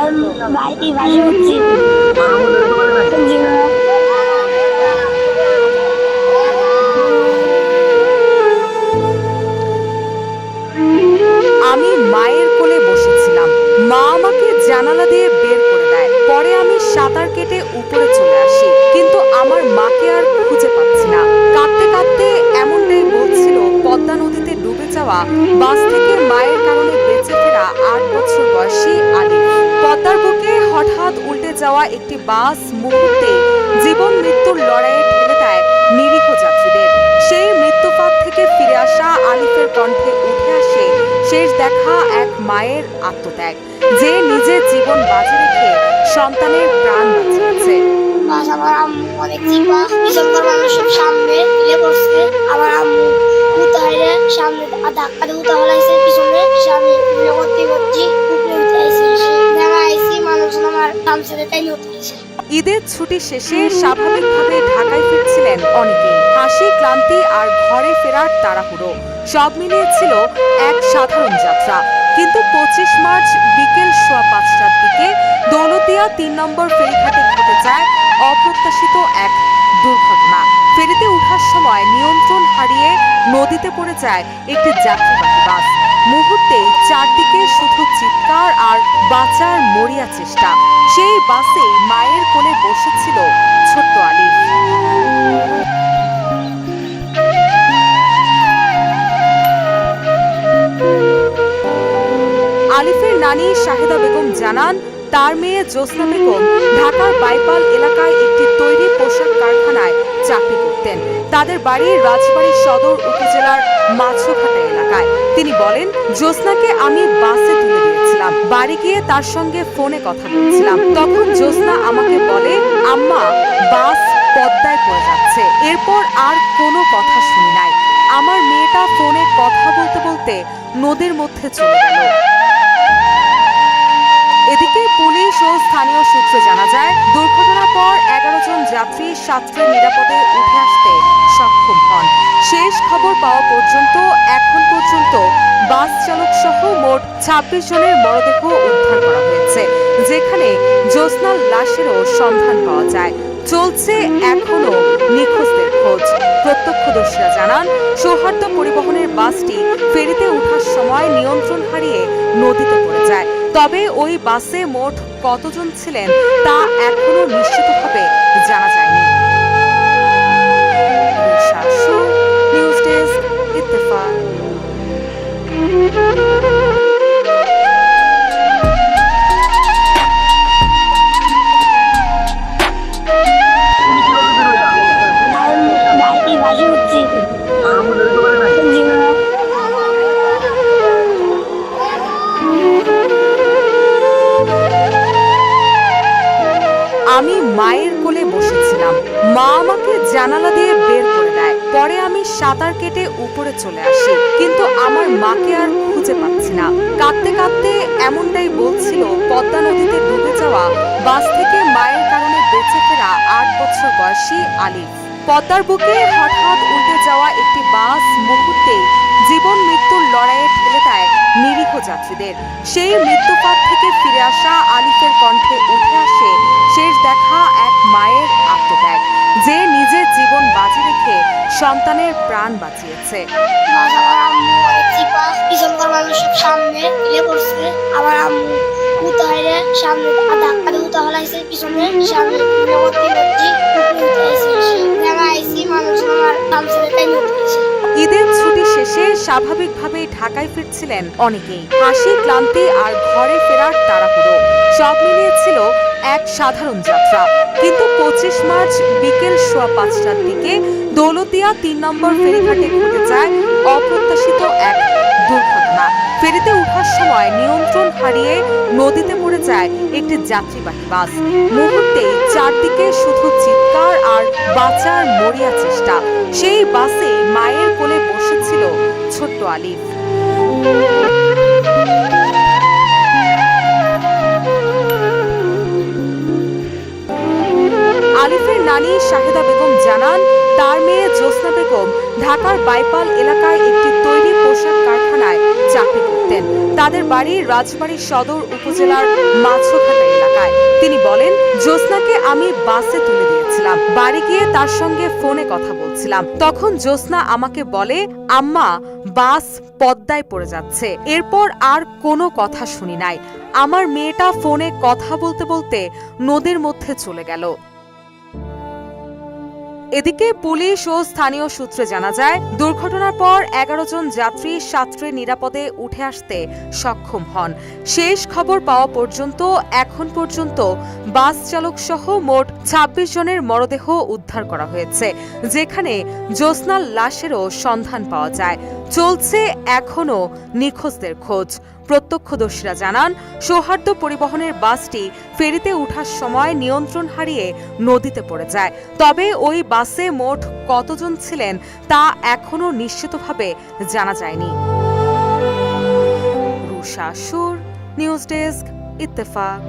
বাড়ি বাসা হচ্ছে আমি মায়ের কোলে বসেছিলাম। মা আমাকে জানালা দিয়ে বের করে দেয়। পরে আমি সাঁতার কেটে উপরে চলে আসি, কিন্তু আমার মাকে আর খুঁজে পাচ্ছি না। কাঁদতে কাঁদতে এমনটাই বলছিল পদ্মা নদীতে ডুবে যাওয়া বাস থেকে মায়ের কারণে বেঁচে ফেরা ৮ বছর বয়সী আলিফ। পদ্মার বুকে হঠাৎ উল্টে যাওয়া একটি বাস মুহূর্তে জীবন মৃত্যুর লড়াইয়ে ঠেলে দেয় নিরীহ যাত্রীদের। সেই মৃত্যুপথ থেকে ফিরে আসা আলিফের কণ্ঠে উঠে আসে শেষ দেখা এক মায়ের আত্মত্যাগ, যে নিজের জীবন বাজি রেখে সন্তানের প্রাণ বাঁচিয়েছে। আমার আম্মু অনেক চিপা পিছনকার মানুষের সামনে ফেলে পড়ছে। আমার আম্মু উতাইরে সামনে ধাক্কা দিয়ে উতা হলাইছে, পিছনে সামনে করতে করছি উপরে উঠে আইছি। দেখা আইছি মানুষজন আমার সামনে তাই উঠেছে। ঈদের ছুটি শেষে স্বাভাবিকভাবে ঢাকায় ফিরছিলেন অনেকেই। হাসি, ক্লান্তি আর ঘরে ফেরার তাড়াহুড়ো সব মিলিয়ে ছিল এক সাধারণ যাত্রা। কিন্তু ২৫ মার্চ বিকেল ৫:১৫টার দিকে দৌলতদিয়া ৩ নম্বর ফেরিঘাটে ঘটে যায় অপ্রত্যাশিত এক দুর্ঘটনা। ফেরিতে ওঠার সময় নিয়ন্ত্রণ হারিয়ে নদীতে পড়ে যায় একটি যাত্রীবাহী বাস। মুহূর্তেই চারদিকে শুধু চিৎকার আর বাঁচার মরিয়া চেষ্টা। সেই বাসে মায়ের কোলে বসেছিল ছোট্ট আলিফ। আলিফের নানি শাহেদা বেগম জানান, তার মেয়ে জ্যোৎস্না বেগম ঢাকার বাইপাল এলাকায় একটি তৈরি পোশাক কারখানায় চাকরি করতেন। তাদের বাড়ি রাজবাড়ী সদর উপজেলার মাছঘাটা এলাকায়। তিনি বলেন, জ্যোৎস্নাকে আমি বাসে তুলে দিয়েছিলাম। বাড়ি গিয়ে তার সঙ্গে ফোনে কথা বলছিলাম। তখন জ্যোৎস্না আমাকে বলে, আম্মা, বাস পদ্মায় পড়ে যাচ্ছে। এরপর আর কোনো কথা শুনি নাই। আমার মেয়েটা ফোনে কথা বলতে বলতে নদীর মধ্যে চলে গেল। এদিকে পুলিশ ও স্থানীয় সূত্রে জানা যায়, দুর্ঘটনার পর ১১ জন যাত্রী সাঁতরে নিরাপদে উঠে আসতে সক্ষম হন। শেষ খবর পাওয়া পর্যন্ত এখন পর্যন্ত বাস চালক সহ মোট ২৬ জনের মরদেহ উদ্ধার করা হয়েছে, যেখানে জ্যোৎস্নার লাশেরও সন্ধান পাওয়া যায়। চলছে এখনো নিখোঁজদের খোঁজ। প্রত্যক্ষদর্শীরা জানান, সৌহার্দ্য পরিবহনের বাসটি ফেরিতে ওঠার সময় নিয়ন্ত্রণ হারিয়ে নদীতে পড়ে যায়। তবে ওই বাসে মোট কতজন ছিলেন তা এখনো নিশ্চিতভাবে জানা যায়নি। News desk, Ittefaq. বাড়ি বাসা হচ্ছে আমি মায়ের কোলে বসেছিলাম। মা আমাকে জানালা দিয়ে বের করে দেয়। পরে আমি সাঁতার কেটে উপরে চলে আসি, কিন্তু আমার মাকে আর খুঁজে পাচ্ছি না। কাঁদতে কাঁদতে এমনটাই বলছিল পদ্মা নদীতে ডুবে যাওয়া বাস থেকে মায়ের কারণে বেঁচে ফেরা ৮ বছর বয়সী আলিফ। পদ্মার বুকে হঠাৎ উল্টে যাওয়া একটি বাস মুহূর্তে জীবন মৃত্যুর লড়াইয়ে ঠেলে দেয় নিরীহ যাত্রীদের। সেই মৃত্যুপথ থেকে ফিরে আসা আলিফের কণ্ঠে উঠে আসে শেষ দেখা এক মায়ের আত্মত্যাগ, যে নিজের জীবন বাজি রেখে সন্তানের প্রাণ বাঁচিয়েছে। আমার আম্মু অনেক চিপা পিছনকার মানুষের সামনে ফেলে পড়ছে। আমার আম্মু উতাইরে সামনে ধাক্কা দিয়ে উতা হলাইছে, পিছনে সামনে করতে করছি উপরে উঠে আইছি। দেখা আইছি মানুষজন আমার সামনে তাই উঠেছে। ঈদের ছুটি শেষে স্বাভাবিকভাবেই ঢাকায় ফিরছিলেন অনেকেই। হাসি, ক্লান্তি আর ঘরে ফেরার তাড়াহুড়ো সব মিলিয়ে ছিল এক সাধারণ যাত্রা। কিন্তু ২৫ মার্চ বিকেল ৫:১৫টার দিকে দৌলতদিয়া ৩ নম্বর ফেরিঘাটে ঘটে যায় অপ্রত্যাশিত এক দুর্ঘটনা। ফেরিতে ওঠার সময় নিয়ন্ত্রণ হারিয়ে নদীতে পড়ে যায় একটি যাত্রীবাহী বাস। মুহূর্তেই চারদিকে শুধু চিৎকার আর বাঁচার মরিয়া চেষ্টা। সেই বাসে মায়ের কোলে বসেছিল ছোট্ট আলিফ। আলিফের নানি শাহেদা বেগম জানান, তার মেয়ে জ্যোৎস্না বেগম ঢাকার বাইপাল এলাকায় একটি তৈরি পোশাক কারখানায় চাকরি করতেন। তাদের বাড়ি রাজবাড়ী সদর উপজেলার মাছঘাটা এলাকায়। তিনি বলেন, জ্যোৎস্নাকে আমি বাসে তুলে দিয়েছিলাম। বাড়ি গিয়ে তার সঙ্গে ফোনে কথা বলছিলাম। তখন জ্যোৎস্না আমাকে বলে, আম্মা বাস পদ্মায় পড়ে যাচ্ছে। এরপর আর কোনো কথা শুনি নাই। আমার মেয়েটা ফোনে কথা বলতে বলতে নদীর মধ্যে চলে গেল। এদিকে পুলিশ ও স্থানীয় সূত্রে জানা যায়, দুর্ঘটনার পর 11 জন যাত্রী সাঁতরে নিরাপদে উঠে আসতে সক্ষম হন। শেষ খবর পাওয়া পর্যন্ত এখন পর্যন্ত বাস চালক সহ মোট 26 জনের মরদেহ উদ্ধার করা হয়েছে, যেখানে জ্যোৎস্নার লাশেরও সন্ধান পাওয়া যায়। চলছে এখনও নিখোঁজদের খোঁজ। প্রত্যক্ষদর্শীরা জানান, সৌহার্দ্য পরিবহনের বাসটি ফেরিতে ওঠার সময় নিয়ন্ত্রণ হারিয়ে নদীতে পড়ে যায়। তবে ওই বাসে মোট কতজন ছিলেন তা এখনো নিশ্চিতভাবে জানা যায়নি। রুশা সুর, নিউজ ডেস্ক, ইত্তেফাক।